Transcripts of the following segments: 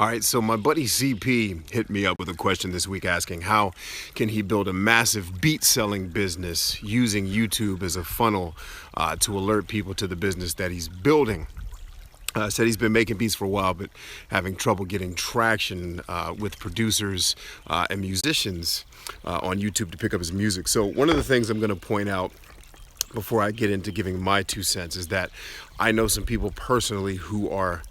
All right, so my buddy CP hit me up with a question this week asking how can he build a massive beat selling business using YouTube as a funnel to alert people to the business that he's building. Said he's been making beats for a while, but having trouble getting traction with producers and musicians on YouTube to pick up his music. So one of the things I'm going to point out before I get into giving my 2 cents is that I know some people personally who are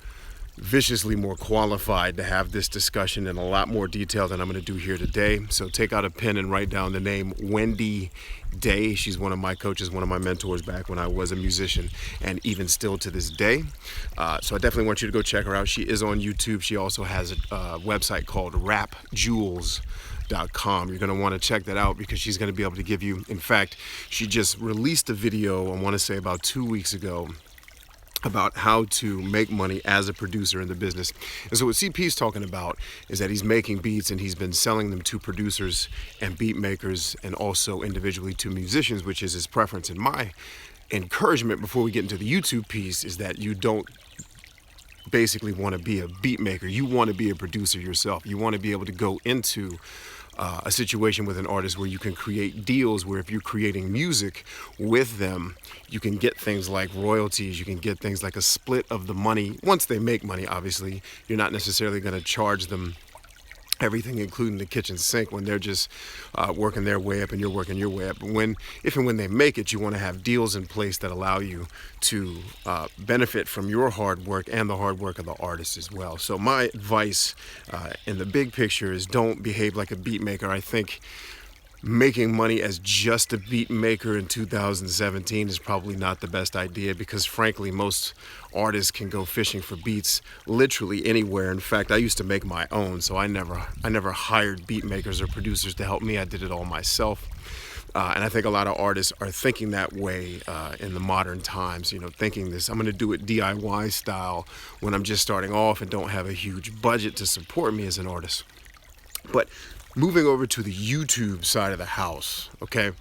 viciously more qualified to have this discussion in a lot more detail than I'm going to do here today. So take out a pen and write down the name Wendy Day. She's one of my coaches, one of my mentors back when I was a musician, and even still to this day. So I definitely want you to go check her out. She is on YouTube. She also has a website called rapjewels.com. You're going to want to check that out because she's going to be able to give you, in fact, she just released a video, I want to say about 2 weeks ago, about how to make money as a producer in the business. And so what CP is talking about is that he's making beats and he's been selling them to producers and beat makers and also individually to musicians, which is his preference. And my encouragement before we get into the YouTube piece is that you don't basically want to be a beat maker. You want to be a producer yourself. You want to be able to go into a situation with an artist where you can create deals where if you're creating music with them, you can get things like royalties, you can get things like a split of the money. Once they make money, obviously, you're not necessarily going to charge them everything, including the kitchen sink, when they're just working their way up and you're working your way up. But if and when they make it, you want to have deals in place that allow you to benefit from your hard work and the hard work of the artist as well. So my advice in the big picture is don't behave like a beat maker. I think making money as just a beat maker in 2017 is probably not the best idea because frankly most artists can go fishing for beats literally anywhere. In fact, I used to make my own, so I never hired beat makers or producers to help me. I did it all myself. And I think a lot of artists are thinking that way in the modern times, thinking this, I'm going to do it DIY style when I'm just starting off and don't have a huge budget to support me as an artist. But moving over to the YouTube side of the house, okay?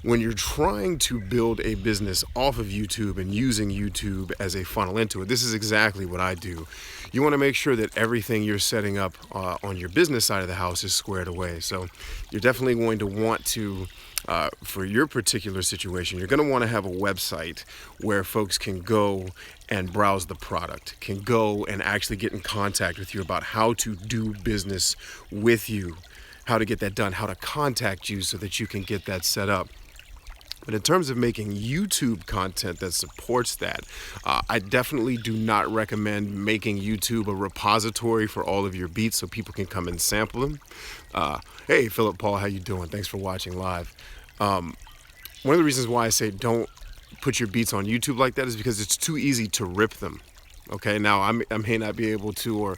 When you're trying to build a business off of YouTube and using YouTube as a funnel into it, this is exactly what I do. You want to make sure that everything you're setting up on your business side of the house is squared away. So you're definitely going to want to, for your particular situation, you're going to want to have a website where folks can go and browse the product, can go and actually get in contact with you about how to do business with you, how to get that done, how to contact you so that you can get that set up. But in terms of making YouTube content that supports that, I definitely do not recommend making YouTube a repository for all of your beats so people can come and sample them. Hey, Philip Paul, how you doing? Thanks for watching live. One of the reasons why I say don't put your beats on YouTube like that is because it's too easy to rip them. Okay, now I may not be able to, or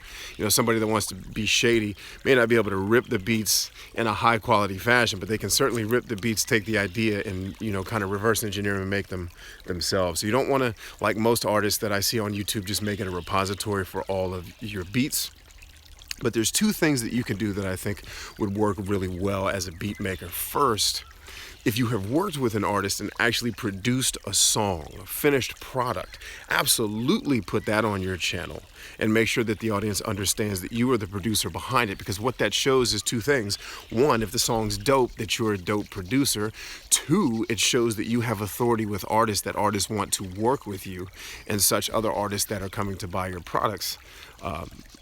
somebody that wants to be shady may not be able to rip the beats in a high quality fashion, but they can certainly rip the beats, take the idea and kind of reverse engineer them and make them themselves. So you don't want to, like most artists that I see on YouTube, just make it a repository for all of your beats. But there's two things that you can do that I think would work really well as a beat maker. First, if you have worked with an artist and actually produced a song, a finished product, absolutely put that on your channel and make sure that the audience understands that you are the producer behind it, because what that shows is two things. One, if the song's dope, that you're a dope producer. Two, it shows that you have authority with artists, that artists want to work with you, and such other artists that are coming to buy your products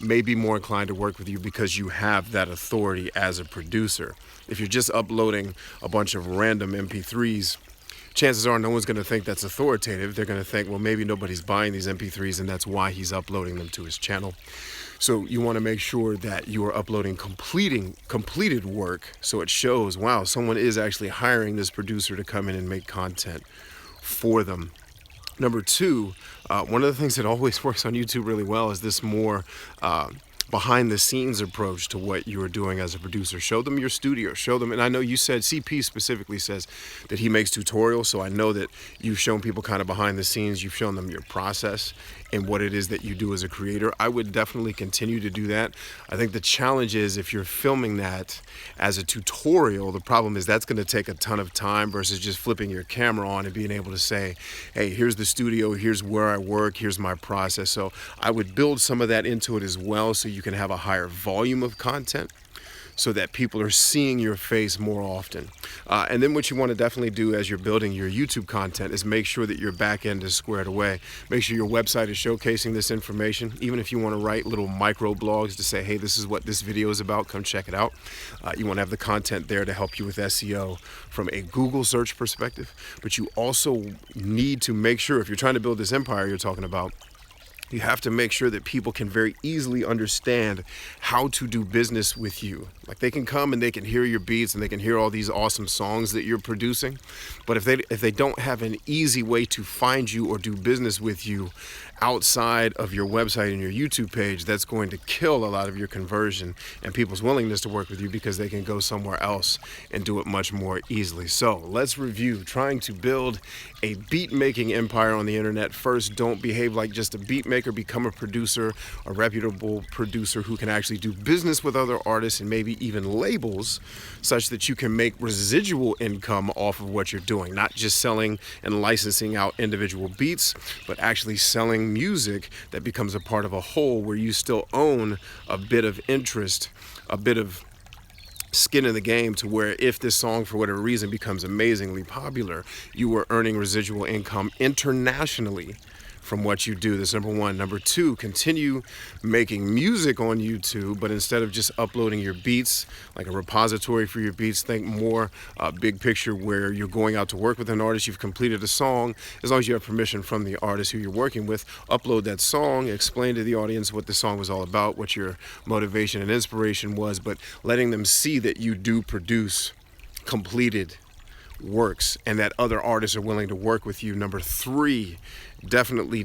may be more inclined to work with you because you have that authority as a producer. If you're just uploading a bunch of random MP3s, chances are no one's going to think that's authoritative. They're going to think, well, maybe nobody's buying these MP3s and that's why he's uploading them to his channel. So you want to make sure that you are uploading completed work so it shows, wow, someone is actually hiring this producer to come in and make content for them. Number two, one of the things that always works on YouTube really well is this more behind the scenes approach to what you are doing as a producer. Show them your studio, show them, and I know you said, CP specifically says that he makes tutorials, so I know that you've shown people kind of behind the scenes, you've shown them your process and what it is that you do as a creator. I would definitely continue to do that. I think the challenge is if you're filming that as a tutorial, the problem is that's going to take a ton of time versus just flipping your camera on and being able to say, hey, here's the studio, here's where I work, here's my process. So I would build some of that into it as well so you can have a higher volume of content so that people are seeing your face more often. And then what you want to definitely do as you're building your YouTube content is make sure that your back end is squared away. Make sure your website is showcasing this information. Even if you want to write little micro blogs to say, hey, this is what this video is about, come check it out. You want to have the content there to help you with SEO from a Google search perspective. But you also need to make sure, if you're trying to build this empire you're talking about, you have to make sure that people can very easily understand how to do business with you. Like, they can come and they can hear your beats and they can hear all these awesome songs that you're producing. But if they don't have an easy way to find you or do business with you outside of your website and your YouTube page, that's going to kill a lot of your conversion and people's willingness to work with you, because they can go somewhere else and do it much more easily. So let's review trying to build a beat making empire on the internet. First, don't behave like just a beat maker. Become a producer, a reputable producer who can actually do business with other artists and maybe even labels, such that you can make residual income off of what you're doing, not just selling and licensing out individual beats, but actually selling music that becomes a part of a whole, where you still own a bit of interest, a bit of skin in the game, to where if this song for whatever reason becomes amazingly popular, you are earning residual income internationally from what you do. That's number one. Number two, continue making music on YouTube, but instead of just uploading your beats, like a repository for your beats, think more big picture, where you're going out to work with an artist, you've completed a song, as long as you have permission from the artist who you're working with, upload that song, explain to the audience what the song was all about, what your motivation and inspiration was, but letting them see that you do produce completed works and that other artists are willing to work with you. Number three, definitely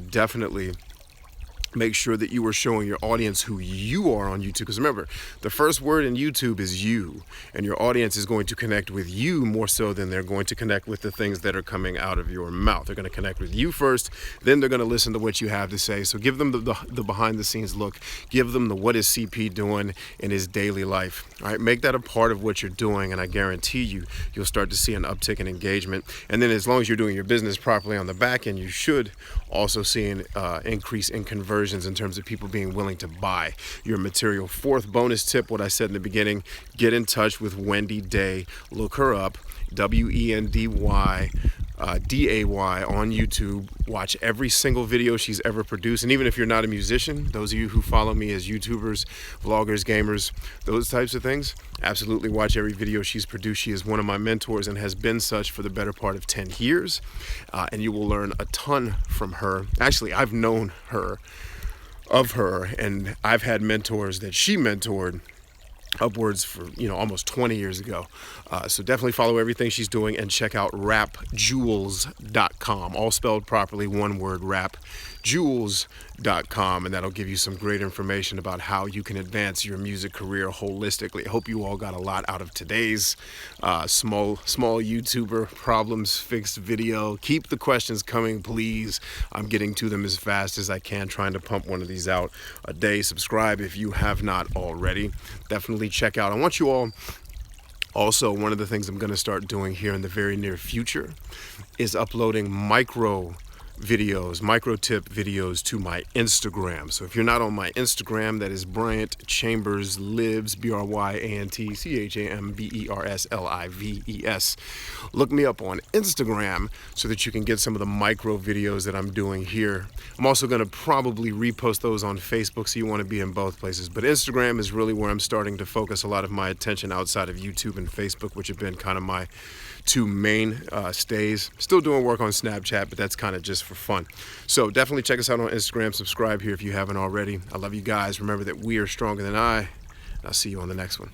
make sure that you are showing your audience who you are on YouTube. Because remember, the first word in YouTube is you, and your audience is going to connect with you more so than they're going to connect with the things that are coming out of your mouth. They're going to connect with you first, then they're going to listen to what you have to say. So give them the behind the scenes look. Give them the what is CP doing in his daily life. All right, make that a part of what you're doing, and I guarantee you'll start to see an uptick in engagement. And then as long as you're doing your business properly on the back end, you should also see an increase in conversions in terms of people being willing to buy your material. Fourth bonus tip, what I said in the beginning, get in touch with Wendy Day. Look her up, WENDY DAY on YouTube. Watch every single video she's ever produced. And even if you're not a musician, those of you who follow me as YouTubers, vloggers, gamers, those types of things, absolutely watch every video she's produced. She is one of my mentors and has been such for the better part of 10 years. And you will learn a ton from her. Actually, I've known of her, and I've had mentors that she mentored upwards for almost 20 years ago. So definitely follow everything she's doing and check out rapjewels.com, all spelled properly, one word, rapjewels.com, and that'll give you some great information about how you can advance your music career holistically. I hope you all got a lot out of today's small YouTuber problems fixed video. Keep the questions coming, please. I'm getting to them as fast as I can, trying to pump one of these out a day. Subscribe if you have not already. Definitely check out. I want you all, also, one of the things I'm going to start doing here in the very near future is uploading micro tip videos to my Instagram. So if you're not on my Instagram, that is Bryant Chambers Lives, BryantChambersLives. Look me up on Instagram so that you can get some of the micro videos that I'm doing here. I'm also going to probably repost those on Facebook, so you want to be in both places. But Instagram is really where I'm starting to focus a lot of my attention outside of YouTube and Facebook, which have been kind of my two main stays. Still doing work on Snapchat, but that's kind of just for fun. So definitely check us out on Instagram. Subscribe here if you haven't already. I love you guys. Remember that we are stronger than I. And I'll see you on the next one.